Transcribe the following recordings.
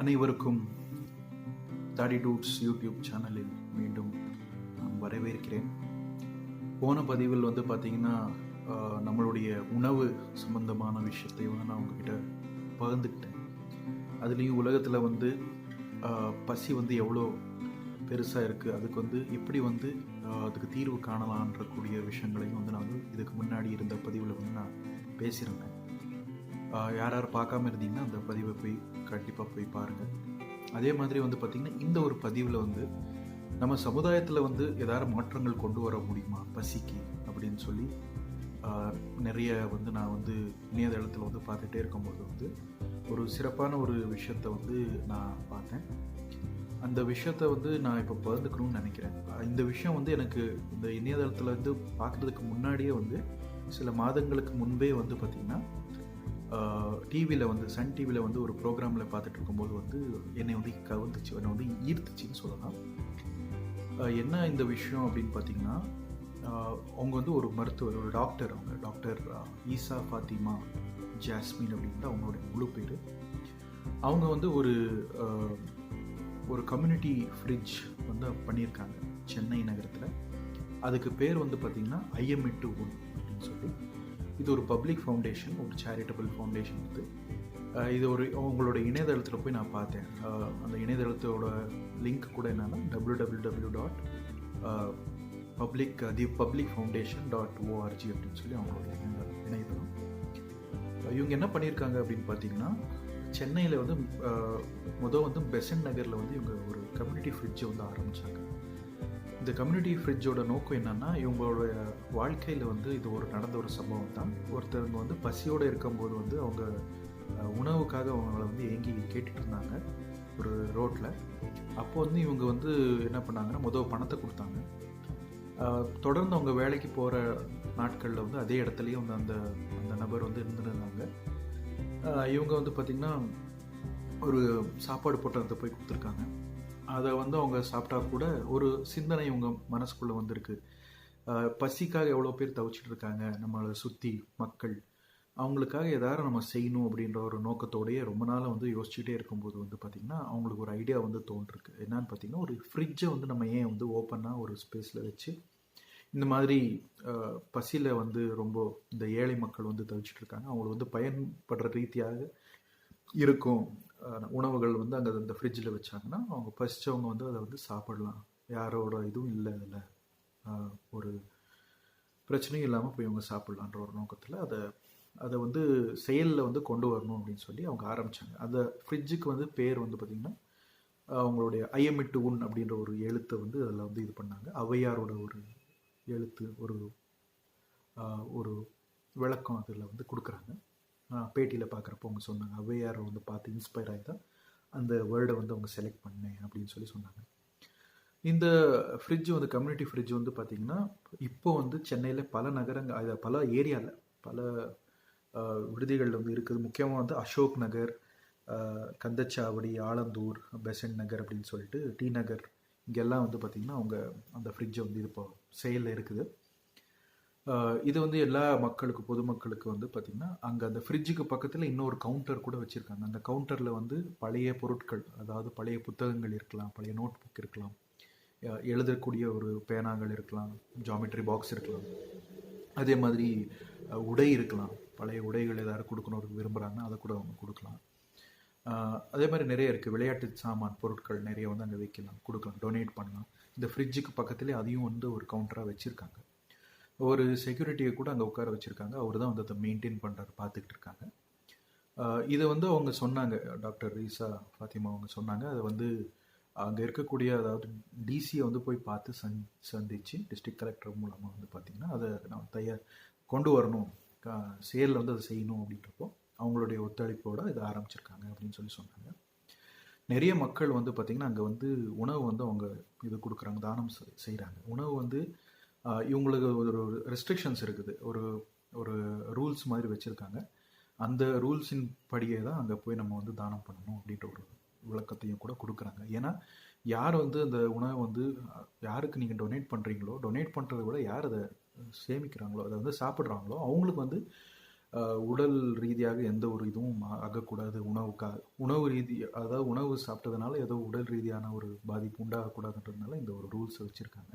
அனைவருக்கும் தாடி dudes YouTube சேனலில் மீண்டும் நான் வரவேற்கிறேன். போன பதிவில் பார்த்தீங்கன்னா நம்மளுடைய உணவு சம்பந்தமான விஷயத்தை நான் உங்ககிட்ட பகிர்ந்துக்கிட்டேன். அதுலேயும் உலகத்தில் பசி எவ்வளோ பெருசாக இருக்குது, அதுக்கு எப்படி அதுக்கு தீர்வு காணலான்றக்கூடிய விஷயங்களையும் நான் இதுக்கு முன்னாடி இருந்த பதிவில் நான் பேசியிருந்தேன். யார் பார்க்காம இருந்தீங்கன்னா அந்த பதிவை கண்டிப்பாக போய் பாருங்கள். அதே மாதிரி பார்த்திங்கன்னா இந்த ஒரு பதிவில் நம்ம சமுதாயத்தில் ஏதாவது மாற்றங்கள் கொண்டு வர முடியுமா பசிக்கு அப்படின்னு சொல்லி நிறைய நான் இணையதளத்தில் பார்த்துட்டே இருக்கும்போது ஒரு சிறப்பான ஒரு விஷயத்தை நான் பார்த்தேன். அந்த விஷயத்தை நான் இப்போ பகிர்ந்துக்கணும்னு நினைக்கிறேன். இந்த விஷயம் எனக்கு இந்த இணையதளத்தில் பார்க்குறதுக்கு முன்னாடியே சில மாதங்களுக்கு முன்பே பார்த்திங்கன்னா டிவியில் சன் டிவியில் ஒரு ப்ரோக்ராமில் பார்த்துட்டு இருக்கும்போது என்னை கவர்ந்துச்சு, என்னை ஈர்த்துச்சின்னு சொல்லலாம். என்ன இந்த விஷயம் அப்படின்னு பார்த்தீங்கன்னா, அவங்க ஒரு மருத்துவர், ஒரு டாக்டர், அவங்க டாக்டர் ஈசா ஃபாத்திமா ஜாஸ்மின் அப்படின்ற அவங்களோட முழு பேர். அவங்க ஒரு கம்யூனிட்டி ஃப்ரிட்ஜ் பண்ணியிருக்காங்க சென்னை நகரத்தில். அதுக்கு பேர் பார்த்தீங்கன்னா IMIT ONE அப்படின்னு சொல்லி. இது ஒரு பப்ளிக் ஃபவுண்டேஷன், ஒரு சேரிட்டபிள் ஃபவுண்டேஷன். இது அவங்களோட இணையதளத்தில் போய் நான் பார்த்தேன். அந்த இணையதளத்தோட லிங்க் கூட என்னென்னா www.publicfoundation.org அப்படின்னு சொல்லி அவங்களோட இணையதளம். இவங்க என்ன பண்ணியிருக்காங்க அப்படின்னு பார்த்தீங்கன்னா, சென்னையில் பெசன்ட் நகரில் இவங்க ஒரு கம்யூனிட்டி ஃப்ரிட்ஜை ஆரம்பித்தாங்க. இந்த கம்யூனிட்டி ஃப்ரிட்ஜோட நோக்கம் என்னென்னா, இவங்களோட வாழ்க்கையில் இது நடந்த ஒரு சம்பவம் தான். ஒருத்தவங்க பசியோடு இருக்கும்போது அவங்க உணவுக்காக அவங்கள ஏங்கி கேட்டுட்டு இருந்தாங்க ஒரு ரோட்டில். அப்போ இவங்க என்ன பண்ணாங்கன்னா, பணத்தை கொடுத்தாங்க. தொடர்ந்து அவங்க வேலைக்கு போகிற நாட்களில் அதே இடத்துலையே அந்த அந்த நபர் இருந்துருந்தாங்க. இவங்க பார்த்திங்கன்னா ஒரு சாப்பாடு போட்டத்தை போய் கொடுத்துருக்காங்க. அதை அவங்க சாப்பிட்டா கூட ஒரு சிந்தனை இவங்க மனசுக்குள்ளே வந்திருக்கு. பசிக்காக எவ்வளோ பேர் தவிச்சிட்டு இருக்காங்க நம்மளை சுற்றி மக்கள், அவங்களுக்காக எதாவது நம்ம செய்யணும் அப்படின்ற ஒரு நோக்கத்தோடையே ரொம்ப நாளாக யோசிச்சுட்டே இருக்கும்போது பார்த்திங்கன்னா அவங்களுக்கு ஒரு ஐடியா தோன்றிருக்கு. என்னன்னு பார்த்திங்கன்னா, ஒரு ஃப்ரிட்ஜை நம்ம ஏன் ஓப்பனாக ஒரு ஸ்பேஸில் வச்சு இந்த மாதிரி பசியில் ரொம்ப இந்த ஏழை மக்கள் தவிச்சிட்டு இருக்காங்க, அவங்களுக்கு பயன்படுற ரீதியாக இருக்கும் உணவுகள் அங்கே அந்த ஃப்ரிட்ஜில் வச்சாங்கன்னா அவங்க பசித்தவங்க அதை சாப்பிடலாம். யாரோட இதுவும் இல்லை, அதில் ஒரு பிரச்சனையும் இல்லாமல் போய் அவங்க சாப்பிட்லான்ற ஒரு நோக்கத்தில் அதை செயலில் கொண்டு வரணும் அப்படின்னு சொல்லி அவங்க ஆரம்பித்தாங்க. அந்த ஃப்ரிட்ஜுக்கு பேர் பார்த்திங்கன்னா அவங்களுடைய IMIT ONE அப்படின்ற ஒரு எழுத்தை அதில் இது பண்ணாங்க. ஔவையாரோட ஒரு எழுத்து, ஒரு விளக்கம் அதில் கொடுக்குறாங்க. பேட்டியில் பார்க்குறப்போ அவங்க சொன்னாங்க, ஔவையாரை பார்த்து இன்ஸ்பயர் ஆகி தான் அந்த வேர்டை அவங்க செலக்ட் பண்ணேன் அப்படின்னு சொல்லி சொன்னாங்க. இந்த ஃப்ரிட்ஜ் கம்யூனிட்டி ஃப்ரிட்ஜ் பார்த்திங்கன்னா இப்போ சென்னையில் பல நகரங்கள், பல ஏரியாவில், பல விடுதிகளில் இருக்குது. முக்கியமாக அசோக் நகர், கந்தச்சாவடி, ஆலந்தூர், பெசன்ட் நகர் அப்படின்னு சொல்லிட்டு டி நகர், இங்கெல்லாம் பார்த்திங்கன்னா அவங்க அந்த ஃப்ரிட்ஜை இது இப்போ செயலில் இருக்குது. இது எல்லா மக்களுக்கு, பொதுமக்களுக்கு பார்த்திங்கன்னா அங்கே அந்த ஃப்ரிட்ஜுக்கு பக்கத்தில் இன்னொரு கவுண்டர் கூட வச்சுருக்காங்க. அந்த கவுண்டரில் பழைய பொருட்கள், அதாவது பழைய புத்தகங்கள் இருக்கலாம், பழைய நோட் புக் இருக்கலாம், எழுதக்கூடிய ஒரு பேனாங்கள் இருக்கலாம், ஜாமெட்ரி பாக்ஸ் இருக்கலாம், அதே மாதிரி உடை இருக்கலாம், பழைய உடைகள் ஏதாவது கொடுக்கணும் விரும்புகிறாங்கன்னா அதை கூட அவங்க கொடுக்கலாம். அதே மாதிரி நிறைய இருக்குது, விளையாட்டு சாமான் பொருட்கள் நிறைய அங்கே வைக்கலாம், கொடுக்கலாம், டொனேட் பண்ணலாம். இந்த ஃப்ரிட்ஜுக்கு பக்கத்துலேயே அதையும் ஒரு கவுண்டராக வச்சுருக்காங்க. ஒரு செக்யூரிட்டியை கூட அங்கே உட்கார வச்சுருக்காங்க. அவர் தான் அதை மெயின்டைன் பண்ணுறாரு, பார்த்துக்கிட்டு இருக்காங்க. இதை அவங்க சொன்னாங்க, டாக்டர் ஈசா ஃபாத்திமா அவங்க சொன்னாங்க. அதை அங்கே இருக்கக்கூடிய, அதாவது டிசியை போய் பார்த்து சந்தித்து டிஸ்ட்ரிக்ட் கலெக்டர் மூலமாக பார்த்திங்கன்னா அதை நான் கொண்டு வரணும், செயலில் அதை செய்யணும் அப்படின்றப்போ அவங்களுடைய ஒத்துழைப்போடு இதை ஆரம்பிச்சிருக்காங்க அப்படின்னு சொல்லி சொன்னாங்க. நிறைய மக்கள் பார்த்திங்கன்னா அங்கே உணவு அவங்க இது கொடுக்குறாங்க, தானம் செய்கிறாங்க. உணவு இவங்களுக்கு ஒரு ரெஸ்ட்ரிக்ஷன்ஸ் இருக்குது, ஒரு ரூல்ஸ் மாதிரி வச்சுருக்காங்க. அந்த ரூல்ஸின் படியே தான் அங்கே போய் நம்ம தானம் பண்ணணும் அப்படின்ற ஒரு விளக்கத்தையும் கூட கொடுக்குறாங்க. ஏன்னா யார் அந்த உணவை யாருக்கு நீங்கள் டொனேட் பண்ணுறீங்களோ, டொனேட் பண்ணுறத விட யார் அதை சேமிக்கிறாங்களோ, அதை சாப்பிட்றாங்களோ அவங்களுக்கு உடல் ரீதியாக எந்த ஒரு இதுவும் ஆகக்கூடாது. உணவு அதாவது உணவு சாப்பிட்டதுனால ஏதோ உடல் ரீதியான ஒரு பாதிப்பு உண்டாகக்கூடாதுன்றதுனால இந்த ஒரு ரூல்ஸ் வச்சுருக்காங்க.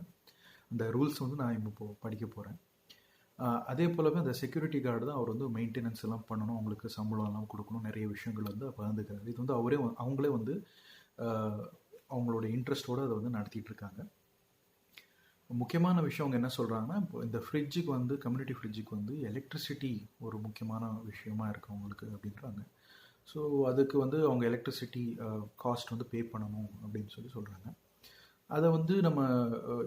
அந்த ரூல்ஸ் வந்து நான் இப்போ படிக்க போகிறேன். அதே போலவே அந்த செக்யூரிட்டி கார்டு தான் அவர் வந்து மெயின்டெனன்ஸ் எல்லாம் பண்ணணும், அவங்களுக்கு சம்பளம்லாம் கொடுக்கணும், நிறைய விஷயங்கள் வந்து பகிர்ந்துக்கிறாரு. இது வந்து அவங்களே வந்து அவங்களோட இன்ட்ரெஸ்ட்டோடு அதை வந்து நடத்திட்டு இருக்காங்க. முக்கியமான விஷயம் அவங்க என்ன சொல்கிறாங்கன்னா, இப்போ இந்த ஃப்ரிட்ஜுக்கு வந்து கம்யூனிட்டி ஃப்ரிட்ஜுக்கு வந்து எலக்ட்ரிசிட்டி ஒரு முக்கியமான விஷயமா இருக்குது அவங்களுக்கு அப்படின்றாங்க. ஸோ அதுக்கு வந்து அவங்க எலக்ட்ரிசிட்டி காஸ்ட் வந்து பே பண்ணணும் அப்படின்னு சொல்கிறாங்க. அதை வந்து நம்ம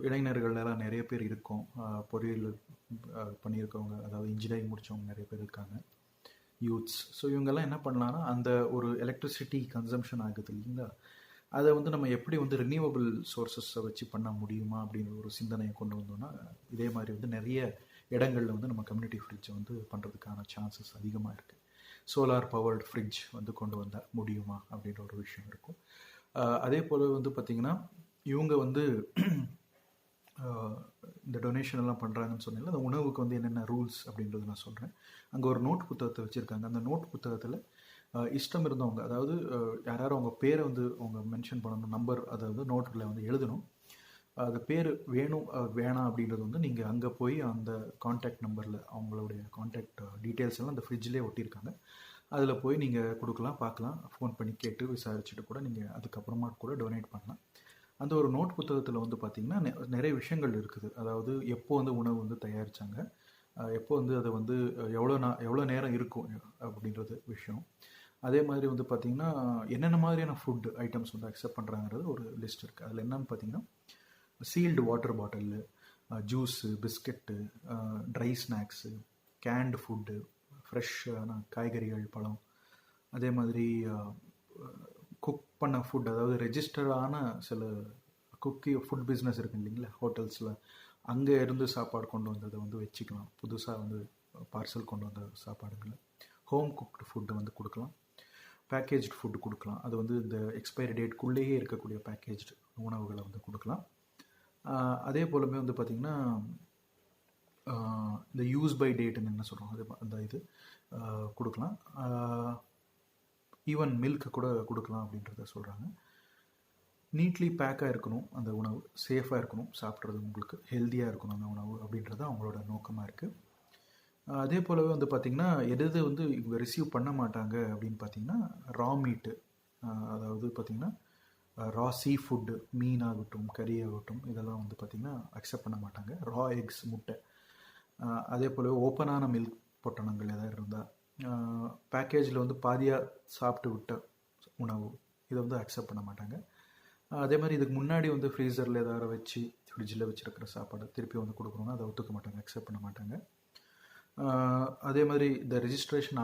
இளைஞர்கள் எல்லாம் நிறைய பேர் இருக்கோம். பொறியியல் பண்ணியிருக்கவங்க, அதாவது இன்ஜினியரிங் முடித்தவங்க நிறைய பேர் இருக்காங்க, யூத்ஸ். ஸோ இவங்கெல்லாம் என்ன பண்ணலான்னா, அந்த ஒரு எலக்ட்ரிசிட்டி கன்சம்ஷன் ஆகுது இல்லைங்களா, அதை வந்து நம்ம எப்படி வந்து ரினியூவபிள் சோர்ஸஸை வச்சு பண்ண முடியுமா அப்படின்ற ஒரு சிந்தனையை கொண்டு வந்தோம்னா, இதே மாதிரி வந்து நிறைய இடங்களில் வந்து நம்ம கம்யூனிட்டி ஃப்ரிட்ஜை வந்து பண்ணுறதுக்கான சான்சஸ் அதிகமாக இருக்குது. சோலார் பவர்டு ஃப்ரிட்ஜ் வந்து கொண்டு வந்தால் முடியுமா அப்படின்ற ஒரு விஷயம் இருக்கும். அதே போல் வந்து பார்த்திங்கன்னா, இவங்க வந்து இந்த டொனேஷன் எல்லாம் பண்ணுறாங்கன்னு சொன்னீங்கன்னா, அந்த உணவுக்கு வந்து என்னென்ன ரூல்ஸ் அப்படின்றது நான் சொல்கிறேன். அங்கே ஒரு நோட் புத்தகத்தை வச்சுருக்காங்க. அந்த நோட் புத்தகத்தில் இஷ்டம் இருந்தவங்க, அதாவது யாரும் அவங்க பேரை வந்து அவங்க மென்ஷன் பண்ணணும், நம்பர், அதாவது நோட்டில் வந்து எழுதணும். அது பேர் வேணும் வேணாம் அப்படின்றது வந்து நீங்கள் அங்கே போய் அந்த கான்டாக்ட் நம்பரில் அவங்களுடைய கான்டாக்ட் டீட்டெயில்ஸ் எல்லாம் அந்த ஃப்ரிட்ஜ்லேயே ஒட்டியிருக்காங்க. அதில் போய் நீங்கள் கொடுக்கலாம், பார்க்கலாம், ஃபோன் பண்ணி கேட்டு விசாரிச்சுட்டு கூட நீங்கள் அதுக்கப்புறமா கூட டொனேட் பண்ணலாம். அந்த ஒரு நோட் புத்தகத்தில் வந்து பார்த்திங்கன்னா நிறைய விஷயங்கள் இருக்குது. அதாவது எப்போ வந்து உணவு வந்து தயாரித்தாங்க, எப்போ வந்து அதை வந்து எவ்வளோ நேரம் இருக்கும் அப்படின்றது விஷயம். அதே மாதிரி வந்து பார்த்திங்கன்னா என்னென்ன மாதிரியான ஃபுட் ஐட்டம்ஸ் வந்து அக்செப்ட் பண்ணுறாங்கிறது ஒரு லிஸ்ட் இருக்குது. அதில் என்னென்னு பார்த்திங்கன்னா, sealed water bottle, juice, biscuit, try snacks, canned food, ஃப்ரெஷ்ஷான காய்கறிகள், பழம், அதே மாதிரி குக் பண்ண ஃபுட், அதாவது ரெஜிஸ்டரான சில ஃபுட் பிஸ்னஸ் இருக்குது இல்லைங்களா ஹோட்டல்ஸில், அங்கே இருந்து சாப்பாடு கொண்டு வந்ததை வந்து வச்சுக்கலாம். புதுசாக வந்து பார்சல் கொண்டு வந்த சாப்பாடுகளை ஹோம் குக்டு ஃபுட்டு வந்து கொடுக்கலாம். பேக்கேஜ்டு ஃபுட்டு கொடுக்கலாம். அது வந்து இந்த எக்ஸ்பைரி டேட்குள்ளேயே இருக்கக்கூடிய பேக்கேஜ்டு உணவுகளை வந்து கொடுக்கலாம். அதே போலவே வந்து பார்த்திங்கன்னா, இந்த யூஸ் பை டேட்டுன்னு என்ன சொல்கிறோம், அது அந்த இது கொடுக்கலாம். ஈவன் மில்க் கூட கொடுக்கலாம் அப்படின்றத சொல்கிறாங்க. நீட்லி பேக்காக இருக்கணும் அந்த உணவு, சேஃபாக இருக்கணும், சாப்பிட்றது உங்களுக்கு ஹெல்த்தியாக இருக்கணும் அந்த உணவு அப்படின்றது அவங்களோட நோக்கமாக இருக்குது. அதே போலவே வந்து பார்த்திங்கன்னா, எது வந்து இவங்க ரிசீவ் பண்ண மாட்டாங்க அப்படின்னு பார்த்திங்கன்னா, ரா மீட்டு, அதாவது பார்த்திங்கன்னா ரா சீ ஃபுட்டு, மீன் ஆகட்டும், கறி ஆகட்டும், இதெல்லாம் வந்து பார்த்திங்கன்னா அக்செப்ட் பண்ண மாட்டாங்க. ரா எக்ஸ், முட்டை, அதே போல் ஓப்பனான மில்க் பொட்டணங்கள் எதாவது இருந்தால், பேக்கேஜில் வந்து பாதியாக சாப்பிட்டு விட்ட உணவு, இதை வந்து அக்செப்ட் பண்ண மாட்டாங்க. அதே மாதிரி இதுக்கு முன்னாடி வந்து ஃப்ரீசரில் ஏதாவது வச்சு ஃப்ரிட்ஜில் வச்சுருக்கிற சாப்பாடு திருப்பி வந்து கொடுக்கணுன்னா அதை ஒத்துக்க மாட்டாங்க, அக்செப்ட் பண்ண மாட்டாங்க. அதே மாதிரி இந்த ரெஜிஸ்ட்ரேஷன்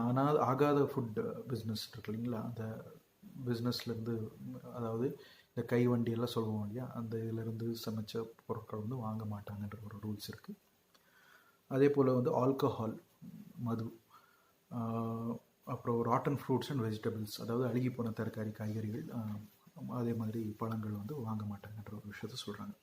ஆகாத ஃபுட் பிஸ்னஸ் இருக்கு இல்லைங்களா, அந்த பிஸ்னஸ்லேருந்து, அதாவது இந்த கை வண்டியெல்லாம் சொல்லுவோம் இல்லையா, அந்த இதிலேருந்து சமைச்ச பொருட்கள் வந்து வாங்க மாட்டாங்கன்ற ஒரு ரூல்ஸ் இருக்குது. அதே போல் வந்து ஆல்கஹால், மது, அப்புறம் ராட்டன் ஃப்ரூட்ஸ் அண்ட் வெஜிடபிள்ஸ், அதாவது அழுகி போன தரக்காரி, காய்கறிகள், அதே மாதிரி பழங்கள் வந்து வாங்க மாட்டாங்கன்ற ஒரு விஷயத்த சொல்கிறாங்க.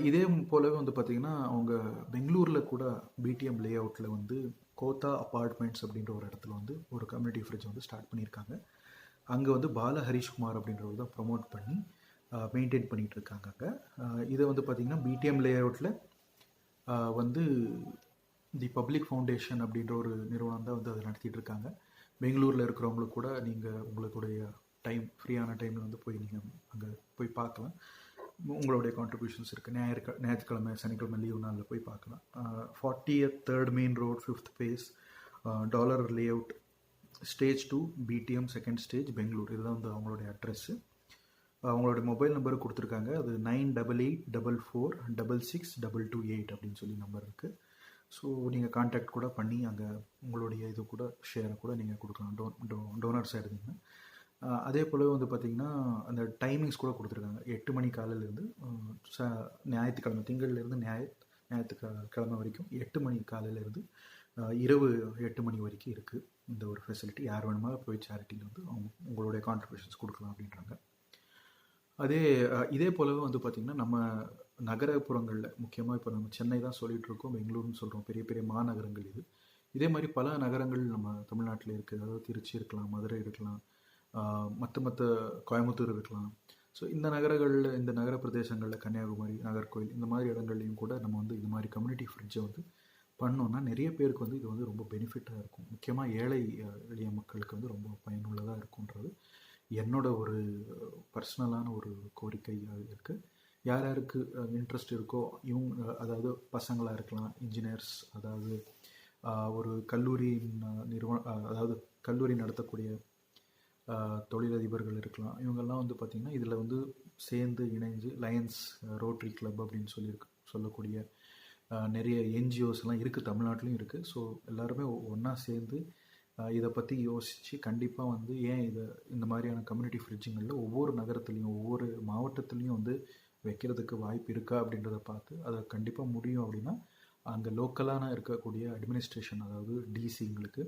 இதே போலவே வந்து பார்த்திங்கன்னா, அவங்க பெங்களூரில் கூட பிடிஎம் லே அவுட்டில் வந்து கோத்தா அப்பார்ட்மெண்ட்ஸ் அப்படின்ற ஒரு இடத்துல வந்து ஒரு கம்யூனிட்டி ஃப்ரிட்ஜ் வந்து ஸ்டார்ட் பண்ணியிருக்காங்க. அங்கே வந்து பால ஹரிஷ்குமார் அப்படின்றவர் தான் ப்ரொமோட் பண்ணி மெயின்டைன் பண்ணிகிட்டு இருக்காங்க. அங்கே இதை வந்து பார்த்திங்கன்னா பிடிஎம் லே அவுட்டில் வந்து தி பப்ளிக் ஃபவுண்டேஷன் அப்படின்ற ஒரு நிறுவனம் தான் வந்து அதை நடத்திட்டு இருக்காங்க. பெங்களூரில் இருக்கிறவங்களுக்கு கூட நீங்கள் உங்களுடைய ஃப்ரீயான டைமில் வந்து போய் நீங்கள் அங்கே போய் பார்க்கலாம். உங்களுடைய கான்ட்ரிபியூஷன்ஸ் இருக்குது. ஞாயிற்றுக்கிழமை, சனிக்கிழமை லீவ் நாளில் போய் பார்க்கலாம். 40th 3rd main road, 5th phase, dollar layout, stage 2, BTM 2nd stage, Bangalore. இதுதான் வந்து அவங்களுடைய அட்ரெஸ்ஸு. அவங்களுடைய மொபைல் நம்பர் கொடுத்துருக்காங்க. அது 9884466228 அப்படின்னு சொல்லி நம்பர் இருக்குது. ஸோ நீங்கள் கான்டாக்ட் கூட பண்ணி அங்கே உங்களுடைய இது கூட ஷேரை கூட நீங்கள் கொடுக்கலாம், டோனர்ஸாக இருந்தீங்கன்னா. அதே போல் வந்து பார்த்திங்கன்னா, அந்த டைமிங்ஸ் கூட கொடுத்துருக்காங்க. 8 மணி காலையிலேருந்து ஞாயிற்றுக்கிழமை, திங்கள்லேருந்து ஞாயிற்றுக்கிழமை வரைக்கும் 8 மணி காலையிலேருந்து இரவு 8 மணி வரைக்கும் இருக்குது இந்த ஒரு ஃபெசிலிட்டி. யார் வேணுமா போய் சேரிட்டியில் வந்து உங்களுடைய கான்ட்ரிபியூஷன்ஸ் கொடுக்கலாம் அப்படின்றாங்க. இதே போலவே வந்து பார்த்திங்கன்னா, நம்ம நகரப்புறங்களில் முக்கியமாக இப்போ நம்ம சென்னை தான் சொல்லிகிட்டு இருக்கோம், பெங்களூர்னு சொல்கிறோம், பெரிய பெரிய மாநகரங்கள் இது. இதே மாதிரி பல நகரங்கள் நம்ம தமிழ்நாட்டில் இருக்குது. அதாவது திருச்சி இருக்கலாம், மதுரை இருக்கலாம், மற்ற கோயம்புத்தூர் இருக்கலாம். ஸோ இந்த நகரங்களில், இந்த நகர பிரதேசங்களில் கன்னியாகுமரி, நாகர்கோவில் இந்த மாதிரி இடங்கள்லையும் கூட நம்ம வந்து இது மாதிரி கம்யூனிட்டி ஃப்ரிட்ஜை வந்து பண்ணோன்னா நிறைய பேருக்கு வந்து இது வந்து ரொம்ப பெனிஃபிட்டாக இருக்கும். முக்கியமாக ஏழை எளிய மக்களுக்கு வந்து ரொம்ப பயனுள்ளதாக இருக்குன்றது என்னோட ஒரு பர்சனலான ஒரு கோரிக்கையாக இருக்குது. யார் யாருக்கு இன்ட்ரெஸ்ட் இருக்கோ இவங்க, அதாவது பசங்களாக இருக்கலாம், இன்ஜினியர்ஸ், அதாவது ஒரு கல்லூரியின் அதாவது கல்லூரி நடத்தக்கூடிய தொழிலதிபர்கள் இருக்கலாம். இவங்கெல்லாம் வந்து பார்த்திங்கன்னா இதில் வந்து சேர்ந்து இணைஞ்சு லயன்ஸ் ரோட்டரி கிளப் அப்படின்னு சொல்லக்கூடிய நிறைய என்ஜிஓஸ்லாம் இருக்குது, தமிழ்நாட்டிலையும் இருக்குது. ஸோ எல்லாருமே ஒன்றா சேர்ந்து இதை பற்றி யோசித்து கண்டிப்பாக வந்து ஏன் இந்த மாதிரியான கம்யூனிட்டி ஃப்ரிட்ஜுங்களில் ஒவ்வொரு நகரத்துலேயும் ஒவ்வொரு மாவட்டத்துலேயும் வந்து வைக்கிறதுக்கு வாய்ப்பு இருக்கா அப்படின்றத பார்த்து அதை கண்டிப்பாக முடியும் அப்படின்னா அங்கே லோக்கலான இருக்கக்கூடிய அட்மினிஸ்ட்ரேஷன், அதாவது டிசிங்களுக்கு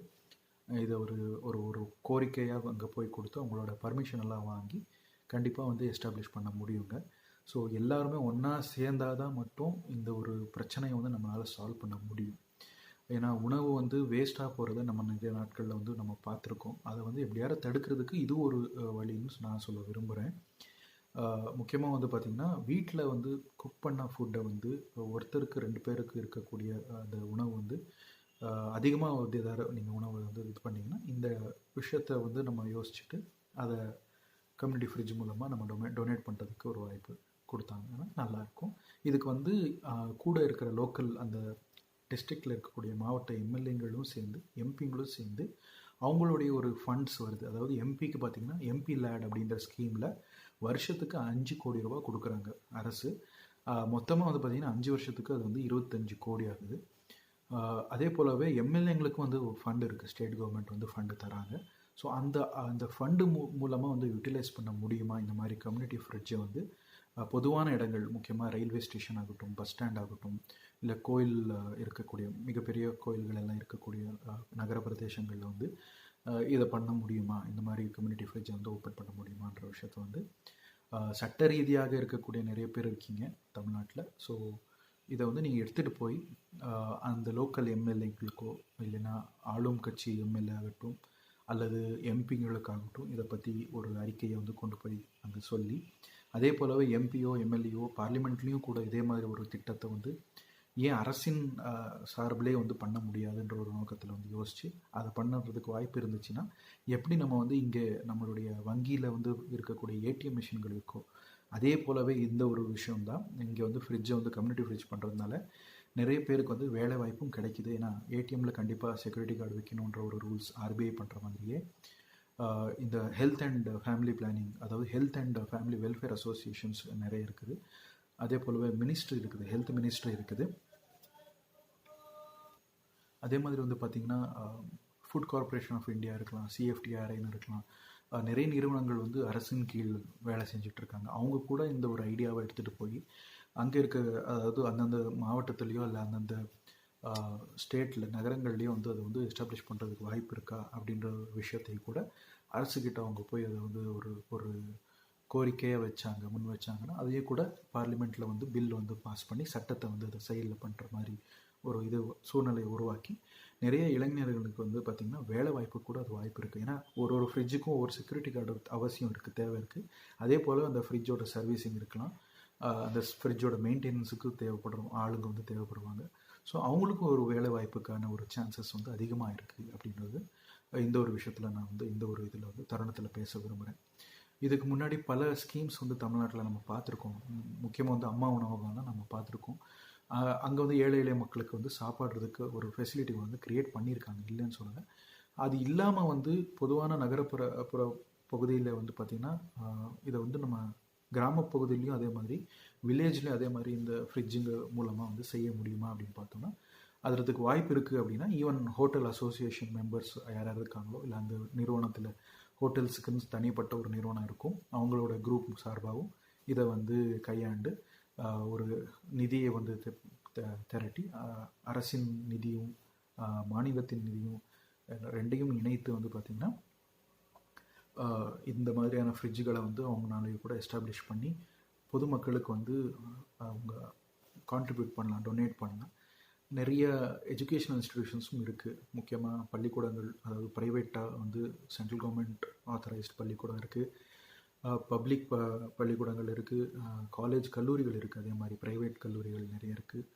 இதை ஒரு ஒரு ஒரு கோரிக்கையாக அங்கே போய் கொடுத்து அவங்களோட பர்மிஷன் எல்லாம் வாங்கி கண்டிப்பாக வந்து எஸ்டாப்ளிஷ் பண்ண முடியுங்க. ஸோ எல்லாருமே ஒன்றா சேர்ந்தால் தான் மட்டும் இந்த ஒரு பிரச்சனையை வந்து நம்மளால் சால்வ் பண்ண முடியும். ஏன்னா உணவு வந்து வேஸ்ட்டாக போகிறத நம்ம நிறைய நாட்களில் வந்து நம்ம பார்த்துருக்கோம். அதை வந்து எப்படியாவது தடுக்கிறதுக்கு இது ஒரு வழின்னு நான் சொல்ல விரும்புகிறேன். முக்கியமாக வந்து பார்த்திங்கன்னா வீட்டில் வந்து குக் பண்ண ஃபுட்டை வந்து ஒருத்தருக்கு 2 பேருக்கு இருக்கக்கூடிய அந்த உணவு வந்து அதிகமாக வந்து எதாவது நீங்கள் உணவை வந்து இது பண்ணிங்கன்னா இந்த விஷயத்தை வந்து நம்ம யோசிச்சுட்டு அதை கம்யூனிட்டி ஃப்ரிட்ஜ் மூலமாக நம்ம டொனேட் பண்ணுறதுக்கு ஒரு வாய்ப்பு கொடுத்தாங்கன்னா நல்லாயிருக்கும். இதுக்கு வந்து கூட இருக்கிற லோக்கல் அந்த டிஸ்ட்ரிக்டில் இருக்கக்கூடிய மாவட்ட எம்எல்ஏங்களும் சேர்ந்து, எம்பிங்களும் சேர்ந்து அவங்களுடைய ஒரு ஃபண்ட்ஸ் வருது. அதாவது எம்பிக்கு பார்த்திங்கன்னா எம்பி லேட் அப்படின்ற ஸ்கீமில் வருஷத்துக்கு 5 கோடி ரூபா கொடுக்குறாங்க அரசு. மொத்தமாக வந்து பார்த்திங்கன்னா 5 வருஷத்துக்கு அது வந்து 25 கோடி ஆகுது. அதே போலவே எம்எல்ஏங்களுக்கும் வந்து ஃபண்டு இருக்குது, ஸ்டேட் கவர்மெண்ட் வந்து ஃபண்டு தராங்க. ஸோ அந்த ஃபண்டு மூலமாக வந்து யூட்டிலைஸ் பண்ண முடியுமா இந்த மாதிரி கம்யூனிட்டி ஃப்ரிட்ஜை வந்து பொதுவான இடங்கள், முக்கியமாக ரயில்வே ஸ்டேஷன் ஆகட்டும், பஸ் ஸ்டாண்ட் ஆகட்டும், இல்லை கோயில் இருக்கக்கூடிய மிகப்பெரிய கோயில்கள் எல்லாம் இருக்கக்கூடிய நகர பிரதேசங்களில் வந்து இதை பண்ண முடியுமா, இந்த மாதிரி கம்யூனிட்டி ஃப்ரிட்ஜை வந்து ஓப்பன் பண்ண முடியுமான்ற விஷயத்தை வந்து சட்ட ரீதியாக இருக்கக்கூடிய நிறைய பேர் இருக்கீங்க தமிழ்நாட்டில். ஸோ இதை வந்து நீங்கள் எடுத்துகிட்டு போய் அந்த லோக்கல் எம்எல்ஏங்களுக்கோ இல்லைன்னா ஆளும் கட்சி எம்எல்ஏ ஆகட்டும் அல்லது எம்பிங்களுக்காகட்டும் இதை பற்றி ஒரு அறிக்கையை வந்து கொண்டு போய் அங்கே சொல்லி, அதே போலவே எம்பியோ எம்எல்ஏயோ பார்லிமெண்ட்லேயும் கூட இதே மாதிரி ஒரு திட்டத்தை வந்து ஏன் அரசின் சார்பிலே வந்து பண்ண முடியாதுன்ற ஒரு நோக்கத்தில் வந்து யோசித்து அதை பண்ணுறதுக்கு வாய்ப்பு இருந்துச்சுன்னா, எப்படி நம்ம வந்து இங்கே நம்மளுடைய வங்கியில் வந்து இருக்கக்கூடிய ஏடிஎம் மிஷின்கள் இருக்கோ அதே போலவே இந்த ஒரு விஷயம்தான் இங்கே வந்து ஃப்ரிட்ஜை வந்து கம்யூனிட்டி ஃப்ரிட்ஜ் பண்ணுறதுனால நிறைய பேருக்கு வந்து வேலை வாய்ப்பும் கிடைக்கிது. ஏன்னா ஏடிஎம்மில் கண்டிப்பாக செக்யூரிட்டி கார்டு வைக்கணுன்ற ஒரு ரூல்ஸ் ஆர்பிஐ பண்ணுற மாதிரியே இந்த ஹெல்த் அண்ட் ஃபேமிலி பிளானிங், அதாவது health and family welfare associations நிறைய இருக்குது. அதே போலவே மினிஸ்ட்ரி இருக்குது, ஹெல்த் மினிஸ்ட்ரி இருக்குது. அதே மாதிரி வந்து பார்த்திங்கன்னா ஃபுட் கார்ப்பரேஷன் ஆஃப் இந்தியா இருக்கலாம், சிஎஃப்டிஆர்ஐன்னு இருக்கலாம். நிறைய நிறுவனங்கள் வந்து அரசின் கீழ் வேலை செஞ்சிட்ருக்காங்க. அவங்க கூட இந்த ஒரு ஐடியாவை எடுத்துகிட்டு போய் அங்கே இருக்க, அதாவது அந்தந்த மாவட்டத்துலேயோ இல்லை அந்தந்த ஸ்டேட்டில் நகரங்கள்லேயோ வந்து அதை வந்து எஸ்டாப்ளிஷ் பண்ணுறதுக்கு வாய்ப்பு இருக்கா அப்படின்ற விஷயத்தை கூட அரசுக்கிட்ட அவங்க போய் அதை வந்து ஒரு கோரிக்கையாக முன் வச்சாங்கன்னா அதையே கூட பார்லிமெண்ட்டில் வந்து பில் வந்து பாஸ் பண்ணி சட்டத்தை வந்து அதை செயலில் பண்ணுற மாதிரி ஒரு சூழ்நிலையை உருவாக்கி நிறைய இளைஞர்களுக்கு வந்து பார்த்திங்கன்னா வேலை வாய்ப்பு கூட அது வாய்ப்பு இருக்குது. ஏன்னா ஒரு ஃப்ரிட்ஜுக்கும் ஒரு செக்யூரிட்டி கார்டு அவசியம் இருக்குது, தேவை இருக்குது. அதே போல் அந்த ஃப்ரிட்ஜோட சர்வீஸிங் இருக்கலாம், அந்த ஃப்ரிட்ஜோட மெயின்டெனன்ஸுக்கு தேவைப்படுற ஆளுங்க வந்து தேவைப்படுவாங்க. ஸோ அவங்களுக்கும் ஒரு வேலை வாய்ப்புக்கான ஒரு சான்சஸ் வந்து அதிகமாக இருக்குது அப்படின்றது இந்த ஒரு விஷயத்தில் நான் வந்து இந்த ஒரு இதில் வந்து தருணத்தில் பேச விரும்புகிறேன். இதுக்கு முன்னாடி பல ஸ்கீம்ஸ் வந்து தமிழ்நாட்டில் நம்ம பார்த்துருக்கோம். முக்கியமாக வந்து அம்மா உணவகம்லாம் நம்ம பார்த்துருக்கோம். அங்கே வந்து ஏழை எளிய மக்களுக்கு வந்து சாப்பாடுறதுக்கு ஒரு ஃபெசிலிட்டி வந்து க்ரியேட் பண்ணியிருக்காங்க, இல்லைன்னு சொல்லுங்கள். அது இல்லாமல் வந்து பொதுவான நகரப்புற பகுதியில் வந்து பார்த்திங்கன்னா இதை வந்து நம்ம கிராமப்பகுதியிலையும் அதே மாதிரி வில்லேஜ்லேயும் அதே மாதிரி இந்த ஃப்ரிட்ஜுங்க மூலமாக வந்து செய்ய முடியுமா அப்படின்னு பார்த்தோம்னா அதுக்கு வாய்ப்பு இருக்குது. அப்படின்னா ஈவன் ஹோட்டல் அசோசியேஷன் மெம்பர்ஸ் யாராவது இருக்காங்களோ, இல்லை அந்த நிறுவனத்தில் ஹோட்டல்ஸுக்குன்னு தனிப்பட்ட ஒரு நிறுவனம் இருக்கும், அவங்களோட குரூப் சார்பாகவும் இதை வந்து கையாண்டு ஒரு நிதியை வந்து திரட்டி அரசின் நிதியும் மாநிலத்தின் நிதியும் ரெண்டையும் இணைத்து வந்து பார்த்திங்கன்னா இந்த மாதிரியான ஃப்ரிட்ஜுகளை வந்து அவங்களாலேயே கூட எஸ்டாப்ளிஷ் பண்ணி பொதுமக்களுக்கு வந்து அவங்க கான்ட்ரிபியூட் பண்ணலாம், டொனேட் பண்ணலாம். நிறைய எஜுகேஷனல் இன்ஸ்டிடியூஷன்ஸும் இருக்குது. முக்கியமாக பள்ளிக்கூடங்கள், அதாவது ப்ரைவேட்டாக வந்து சென்ட்ரல் கவர்மெண்ட் ஆத்தரைஸ்டு பள்ளிக்கூடம் இருக்குது, பப்ளிக் பள்ளிக்கூடங்கள் இருக்குது, காலேஜ் கல்லூரிகள் இருக்குது. அதே மாதிரி ப்ரைவேட் கல்லூரிகள் நிறைய இருக்குது.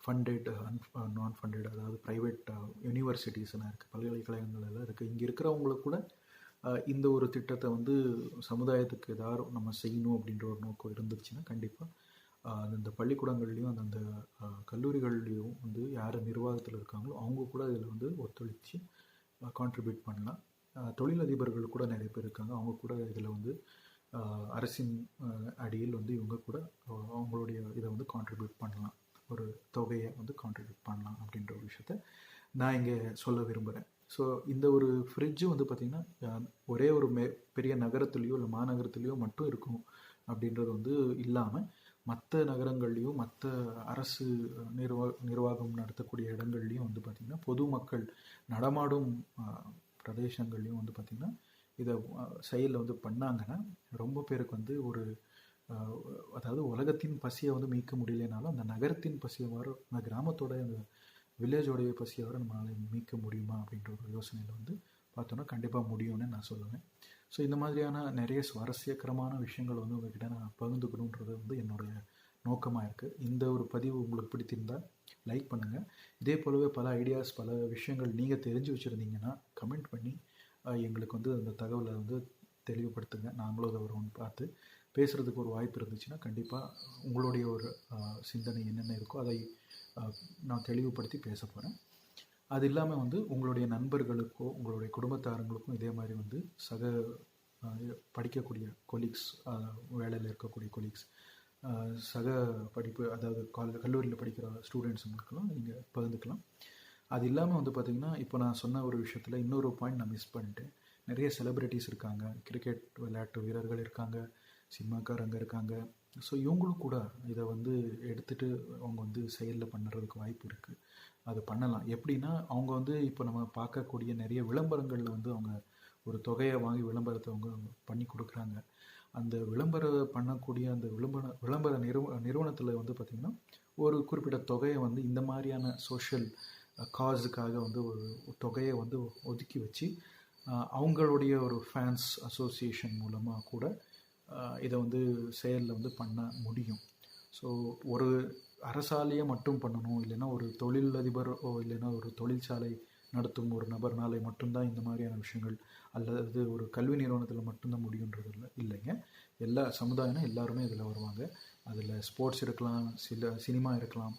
ஃபண்டட், நான் ஃபண்டட், அதாவது ப்ரைவேட் யூனிவர்சிட்டிஸ் எல்லாம் இருக்குது, பல்கலைக்கழகங்கள் எல்லாம் இருக்குது. இங்கே இருக்கிறவங்களுக்கு கூட இந்த ஒரு திட்டத்தை வந்து சமுதாயத்துக்கு ஏதாவது நம்ம செய்யணும் அப்படின்ற ஒரு நோக்கம் இருந்துச்சுன்னா கண்டிப்பாக அந்த பள்ளிக்கூடங்கள்லேயும் அந்தந்த கல்லூரிகள்லேயும் வந்து யார் நிர்வாகத்தில் இருக்காங்களோ அவங்க கூட இதில் வந்து ஒத்துழைச்சி கான்ட்ரிபியூட் பண்ணலாம். தொழிலதிபர்கள் கூட நிறைய பேர் இருக்காங்க, அவங்க கூட இதில் வந்து அரசின் அடியில் வந்து இவங்க கூட அவங்களுடைய இதை வந்து கான்ட்ரிபியூட் பண்ணலாம், ஒரு தொகையை வந்து கான்ட்ரிபியூட் பண்ணலாம் அப்படின்ற ஒரு விஷயத்த நான் இங்கே சொல்ல விரும்புகிறேன். ஸோ இந்த ஒரு ஃப்ரிட்ஜு வந்து பார்த்திங்கன்னா ஒரே ஒரு பெரிய நகரத்துலேயோ இல்லை மாநகரத்துலேயோ மட்டும் இருக்கும் அப்படின்றது வந்து இல்லாமல் மற்ற நகரங்கள்லேயும் மற்ற அரசு நிர்வாகம் நடத்தக்கூடிய இடங்கள்லையும் வந்து பார்த்திங்கன்னா பொதுமக்கள் நடமாடும் பிரதேசங்கள்லையும் வந்து பார்த்திங்கன்னா இதை செயலில் வந்து பண்ணாங்கன்னா ரொம்ப பேருக்கு வந்து ஒரு அதாவது உலகத்தின் பசியை வந்து மீட்க முடியலனாலும் அந்த நகரத்தின் பசியை வர, அந்த கிராமத்தோட அந்த வில்லேஜோடைய பசியை வர நம்மளால் மீட்க முடியுமா அப்படின்ற ஒரு யோசனையில் வந்து பார்த்தோன்னா கண்டிப்பாக முடியும்னு நான் சொல்லுவேன். ஸோ இந்த மாதிரியான நிறைய சுவாரஸ்யகரமான விஷயங்கள் வந்து உங்கள்கிட்ட நான் பகிர்ந்துக்கணுன்றது வந்து என்னுடைய நோக்கமாக இருக்குது. இந்த ஒரு பதிவு உங்களுக்கு பிடித்திருந்தால் லைக் பண்ணுங்கள். இதே போலவே பல ஐடியாஸ், பல விஷயங்கள் நீங்கள் தெரிஞ்சு வச்சுருந்தீங்கன்னா கமெண்ட் பண்ணி எங்களுக்கு வந்து அந்த தகவலை வந்து தெளிவுபடுத்துங்க. நாங்களும் அதை ஒரு பார்த்து பேசுகிறதுக்கு ஒரு வாய்ப்பு இருந்துச்சுன்னா கண்டிப்பாக உங்களுடைய ஒரு சிந்தனை என்னென்ன இருக்கோ அதை நான் தெளிவுபடுத்தி பேச போகிறேன். அது இல்லாமல் வந்து உங்களுடைய நண்பர்களுக்கோ உங்களுடைய குடும்பத்தாரங்களுக்கும் இதே மாதிரி வந்து படிக்கக்கூடிய கொலீக்ஸ், வேலையில் இருக்கக்கூடிய கொலீக்ஸ், சக படிப்பு, அதாவது கல்லூரியில் படிக்கிற ஸ்டூடெண்ட்ஸுங்களுக்கெல்லாம் நீங்கள் பகிர்ந்துக்கலாம். அது இல்லாமல் வந்து பார்த்திங்கன்னா இப்போ நான் சொன்ன ஒரு விஷயத்தில் இன்னொரு பாயிண்ட் நான் மிஸ் பண்ணிட்டேன். நிறைய செலிப்ரிட்டிஸ் இருக்காங்க, கிரிக்கெட் விளையாட்டு வீரர்கள் இருக்காங்க, சினிமாக்காரங்க இருக்காங்க. ஸோ இவங்களும் கூட இதை வந்து எடுத்துகிட்டு அவங்க வந்து செயலில் பண்ணுறதுக்கு வாய்ப்பு இருக்குது. அது பண்ணலாம். எப்படின்னா அவங்க வந்து இப்போ நம்ம பார்க்கக்கூடிய நிறைய விளம்பரங்களில் வந்து அவங்க ஒரு தொகையை வாங்கி விளம்பரத்தை அவங்க பண்ணி கொடுக்குறாங்க. அந்த விளம்பரம் பண்ணக்கூடிய அந்த விளம்பர நிறுவனத்தில் வந்து பார்த்திங்கன்னா ஒரு குறிப்பிட்ட தொகையை வந்து இந்த மாதிரியான சோஷியல் காஸுக்காக வந்து ஒரு தொகையை வந்து ஒதுக்கி வச்சு அவங்களுடைய ஒரு ஃபேன்ஸ் அசோசியேஷன் மூலமாக கூட இதை வந்து செயலில் வந்து பண்ண முடியும். ஸோ ஒரு அரசாலையை மட்டும் பண்ணணும், இல்லைன்னா ஒரு தொழிலதிபரோ இல்லைன்னா ஒரு தொழிற்சாலை நடத்தும் ஒரு நபர்னாலே மட்டும்தான் இந்த மாதிரியான விஷயங்கள், அல்லது ஒரு கல்வி நிறுவனத்தில் மட்டும்தான் முடியுன்றது இல்லைங்க. எல்லா சமுதாயம்னா எல்லாருமே இதில் வருவாங்க. அதில் ஸ்போர்ட்ஸ் இருக்கலாம், சினிமா இருக்கலாம்,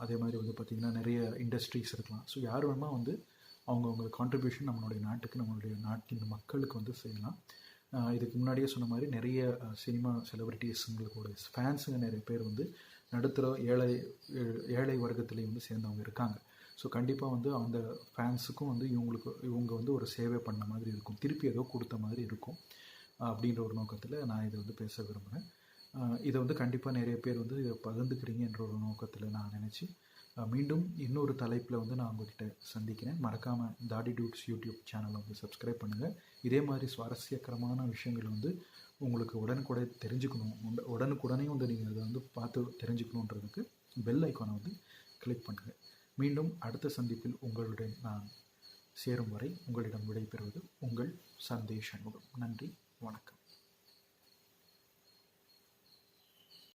அதே மாதிரி வந்து பார்த்திங்கன்னா நிறைய இண்டஸ்ட்ரீஸ் இருக்கலாம். ஸோ யார் வேணுமா வந்து அவங்கவுங்க கான்ட்ரிபியூஷன் நம்மளுடைய நாட்டுக்கு, நம்மளுடைய நாட்டின் மக்களுக்கு வந்து செய்யலாம். இதுக்கு முன்னாடியே சொன்ன மாதிரி நிறைய சினிமா செலிப்ரிட்டிஸுங்களோட ஃபேன்ஸுங்க நிறைய பேர் வந்து நடுத்தர ஏழை வர்க்கத்துலேயும் வந்து சேர்ந்தவங்க இருக்காங்க. ஸோ கண்டிப்பாக வந்து அந்த ஃபேன்ஸுக்கும் வந்து இவங்க வந்து ஒரு சேவை பண்ண மாதிரி இருக்கும், திருப்பி ஏதோ கொடுத்த மாதிரி இருக்கும் அப்படின்ற ஒரு நோக்கத்தில் நான் இதை வந்து பேச விரும்புகிறேன். இதை வந்து கண்டிப்பாக நிறைய பேர் வந்து இதை பகிர்ந்துக்கிறீங்க என்ற ஒரு நோக்கத்தில் நான் நினச்சி மீண்டும் இன்னொரு தலைப்பில் வந்து நான் உங்கள்கிட்ட சந்திக்கிறேன். மறக்காமல் தாடி டூட்ஸ் யூடியூப் சேனலை வந்து சப்ஸ்கிரைப் பண்ணுங்கள். இதே மாதிரி சுவாரஸ்யகரமான விஷயங்கள் வந்து உங்களுக்கு உடனுக்குடனே வந்து நீங்கள் அதை வந்து பார்த்து தெரிஞ்சுக்கணுன்றதுக்கு பெல் ஐக்கானை வந்து கிளிக் பண்ணுங்கள். மீண்டும் அடுத்த சந்திப்பில் உங்களுடன் நான் சேரும் வரை உங்களிடம் விடைபெறுவது உங்கள் சந்தேஷ் சண்முகம். நன்றி, வணக்கம்.